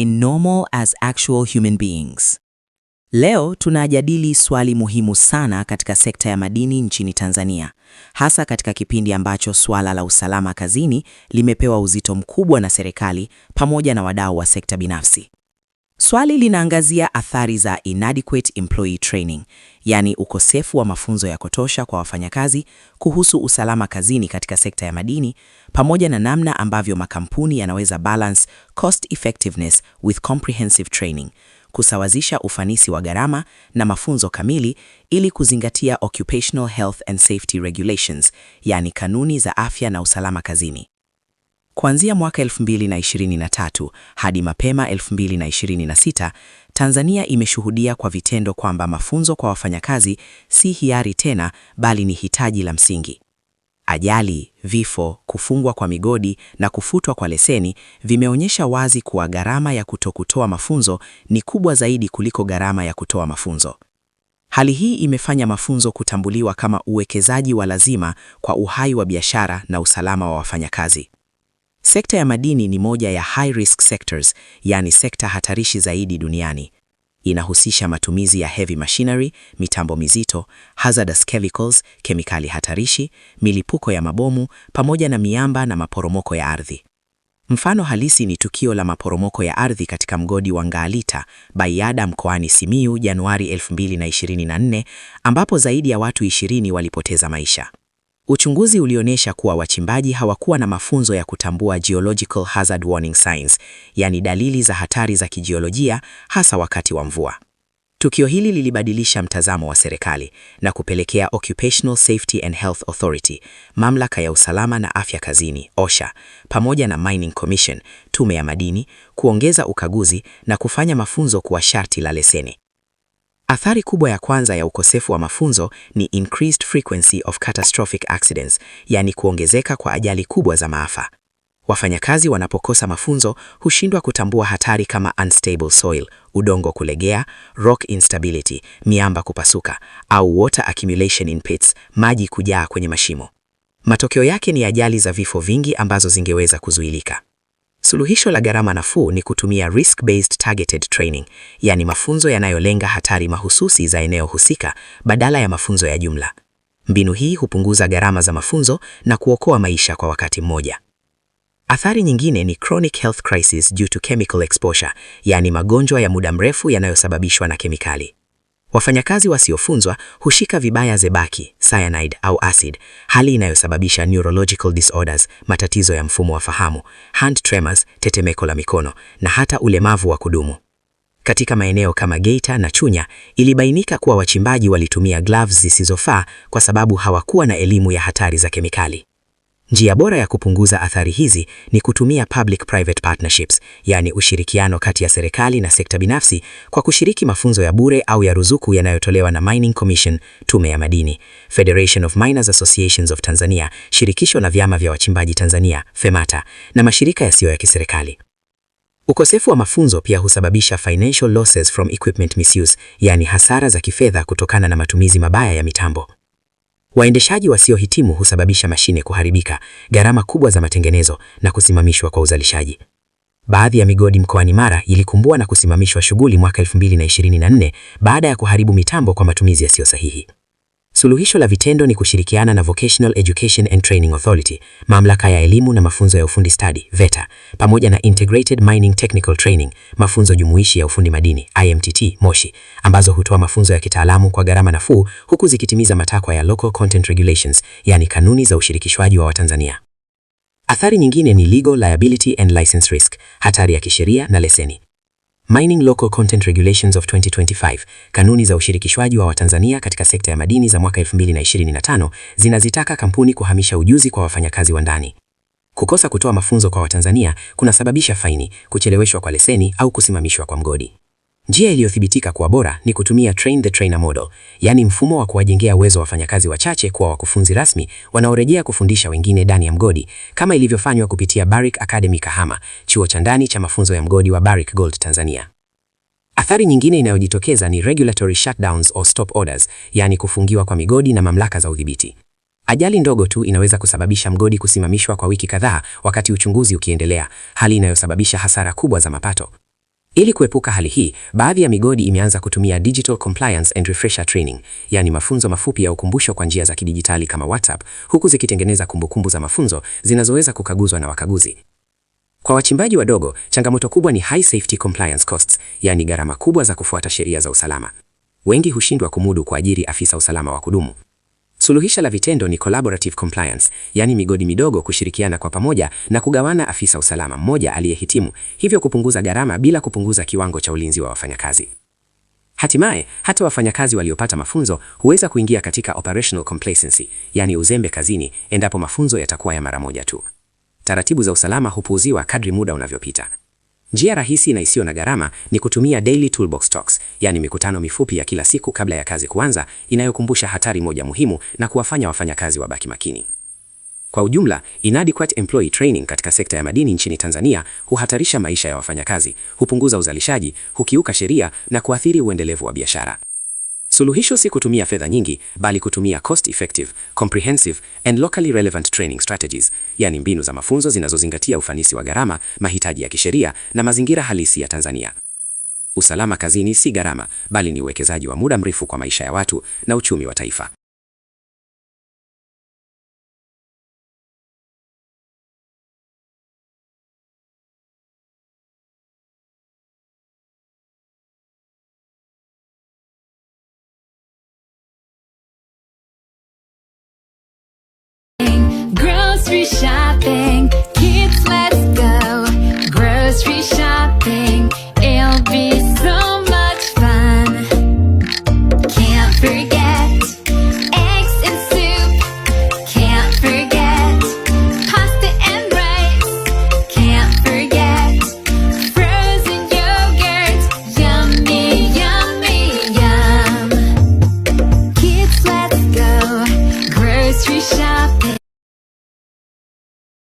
normal as actual human beings. Leo tunajadili swali muhimu sana katika sekta ya madini nchini Tanzania, hasa katika kipindi ambacho swala la usalama kazini limepewa uzito mkubwa na serikali pamoja na wadau wa sekta binafsi. Swali linaangazia athari za inadequate employee training, yani ukosefu wa mafunzo ya kutosha kwa wafanyakazi kuhusu usalama kazini katika sekta ya madini, pamoja na namna ambavyo makampuni yanaweza balance cost effectiveness with comprehensive training, kusawazisha ufanisi wa gharama na mafunzo kamili ili kuzingatia occupational health and safety regulations, yani kanuni za afya na usalama kazini. Kuanzia mwaka 2023 hadi mapema 2026, Tanzania imeshuhudia kwa vitendo kwamba mafunzo kwa wafanyakazi si hiari tena, bali ni hitaji la msingi. Ajali, vifo, kufungwa kwa migodi na kufutwa kwa leseni vimeonyesha wazi kuwa gharama ya kutokutoa mafunzo ni kubwa zaidi kuliko gharama ya kutoa mafunzo. Hali hii imefanya mafunzo kutambuliwa kama uwekezaji wa lazima kwa uhai wa biashara na usalama wa wafanyakazi. Sekta ya madini ni moja ya high risk sectors, yani sekta hatarishi zaidi duniani. Inahusisha matumizi ya heavy machinery, mitambo mizito, hazardous chemicals, kemikali hatarishi, milipuko ya mabomu, pamoja na miamba na maporomoko ya ardhi. Mfano halisi ni tukio la maporomoko ya ardhi katika mgodi wa Ngaalita, Baiada mkoani Simiyu Januari 2024, ambapo zaidi ya watu 20 walipoteza maisha. Uchunguzi ulionyesha kuwa wachimbaji hawakuwa na mafunzo ya kutambua geological hazard warning signs, yani dalili za hatari za kijiolojia, hasa wakati wa mvua. Tukio hili lilibadilisha mtazamo wa serikali na kupelekea Occupational Safety and Health Authority, mamlaka ya usalama na afya kazini, OSHA, pamoja na Mining Commission, tume ya madini, kuongeza ukaguzi na kufanya mafunzo kuwa sharti la leseni. Athari kubwa ya kwanza ya ukosefu wa mafunzo ni increased frequency of catastrophic accidents, yani kuongezeka kwa ajali kubwa za maafa. Wafanyakazi wanapokosa mafunzo hushindwa kutambua hatari kama unstable soil, udongo kulegea, rock instability, miamba kupasuka, au water accumulation in pits, maji kujaa kwenye mashimo. Matokeo yake ni ajali za vifo vingi ambazo zingeweza kuzuilika. Suluhisho la gharama nafuu ni kutumia risk-based targeted training, yani mafunzo yanayolenga hatari mahususi za eneo husika badala ya mafunzo ya jumla. Mbinu hii hupunguza gharama za mafunzo na kuokoa maisha kwa wakati mmoja. Athari nyingine ni chronic health crisis due to chemical exposure, yani magonjwa ya muda mrefu yanayosababishwa na kemikali. Wafanyakazi wasiofunzwa hushika vibaya zebaki, cyanide au acid, hali inayosababisha neurological disorders, matatizo ya mfumo wa fahamu, hand tremors, tetemeko la mikono, na hata ulemavu wa kudumu. Katika maeneo kama Geita na Chunya, ilibainika kuwa wachimbaji walitumia gloves zisizofaa kwa sababu hawakuwa na elimu ya hatari za kemikali. Njia bora ya kupunguza athari hizi ni kutumia public-private partnerships, yani ushirikiano kati ya serikali na sekta binafsi kwa kushiriki mafunzo ya bure au ya ruzuku yanayotolewa na Mining Commission, tume ya madini, Federation of Miners Associations of Tanzania, shirikisho la vyama vya wachimbaji Tanzania, FEMATA, na mashirika yasiyo ya kiserikali. Ukosefu wa mafunzo pia husababisha financial losses from equipment misuse, yani hasara za kifedha kutokana na matumizi mabaya ya mitambo. Waendeshaji wasiohitimu husababisha mashine kuharibika, gharama kubwa za matengenezo na kusimamishwa kwa uzalishaji. Baadhi ya migodi mkoani Mara ilikumbwa na kusimamishwa shughuli mwaka 2024 baada ya kuharibu mitambo kwa matumizi yasiyo sahihi. Suluhisho la vitendo ni kushirikiana na Vocational Education and Training Authority, mamlaka ya elimu na mafunzo ya ufundi stadi, VETA, pamoja na Integrated Mining Technical Training, mafunzo jumuishi ya ufundi madini, IMTT, Moshi, ambazo hutoa mafunzo ya kitaalamu kwa gharama nafuu huku zikitimiza matakwa ya Local Content Regulations, yani kanuni za ushirikishwaji wa Watanzania. Athari nyingine ni legal liability and license risk, hatari ya kisheria na leseni. Mining Local Content Regulations of 2025, kanuni za ushirikishwaji wa Watanzania katika sekta ya madini za mwaka 2025, zinazitaka kampuni kuhamisha ujuzi kwa wafanyakazi wa ndani. Kukosa kutoa mafunzo kwa Watanzania kunasababisha faini, kucheleweshwa kwa leseni au kusimamishwa kwa mgodi. Njia iliyothibitika kuwa bora ni kutumia train the trainer model, yani mfumo wa kuwajengea uwezo wafanyakazi wachache kuwa wakufunzi rasmi wanaorejea kufundisha wengine ndani ya mgodi, kama ilivyofanywa kupitia Barrick Academy Kahama, chuo cha ndani cha mafunzo ya mgodi wa Barrick Gold Tanzania. Athari nyingine inayojitokeza ni regulatory shutdowns or stop orders, yani kufungiwa kwa migodi na mamlaka za udhibiti. Ajali ndogo tu inaweza kusababisha mgodi kusimamishwa kwa wiki kadhaa wakati uchunguzi ukiendelea, hali inayosababisha hasara kubwa za mapato. Ili kuepuka hali hii, baadhi ya migodi imeanza kutumia digital compliance and refresher training, yani mafunzo mafupi ya ukumbusho kwa njia za kidijitali kama WhatsApp, huku zikitengeneza kumbukumbu za mafunzo zinazoweza kukaguzwa na wakaguzi. Kwa wachimbaji wadogo, changamoto kubwa ni high safety compliance costs, yani gharama kubwa za kufuata sheria za usalama. Wengi hushindwa kumudu kuajiri afisa usalama wa kudumu. Suluhisho la vitendo ni collaborative compliance, yani migodi midogo kushirikiana kwa pamoja na kugawana afisa usalama mmoja aliyehitimu, hivyo kupunguza gharama bila kupunguza kiwango cha ulinzi wa wafanyakazi. Hatimaye, hata wafanyakazi waliopata mafunzo huweza kuingia katika operational complacency, yani uzembe kazini, endapo mafunzo yatakuwa ya mara moja tu. Taratibu za usalama hupuuziwa kadri muda unavyopita. Njia rahisi na isiyo na gharama ni kutumia daily toolbox talks, yani mikutano mifupi ya kila siku kabla ya kazi kuanza, inayokumbusha hatari moja muhimu na kuwafanya wafanyakazi wabaki makini. Kwa ujumla, inadequate employee training katika sekta ya madini nchini Tanzania huhatarisha maisha ya wafanyakazi, hupunguza uzalishaji, hukiuka sheria na kuathiri uendelevu wa biashara. Suluhisho si kutumia fedha nyingi, bali kutumia cost effective, comprehensive and locally relevant training strategies, yani mbinu za mafunzo zinazozingatia ufanisi wa gharama, mahitaji ya kisheria na mazingira halisi ya Tanzania. Usalama kazini si gharama, bali ni uwekezaji wa muda mrefu kwa maisha ya watu na uchumi wa taifa. Grocery shopping, kids, let's go. Grocery shopping, it'll be so much fun. Can't forget eggs and soup. Can't forget pasta and rice. Can't forget frozen yogurt. Yummy, yummy, yum. Kids, let's go. Grocery shopping.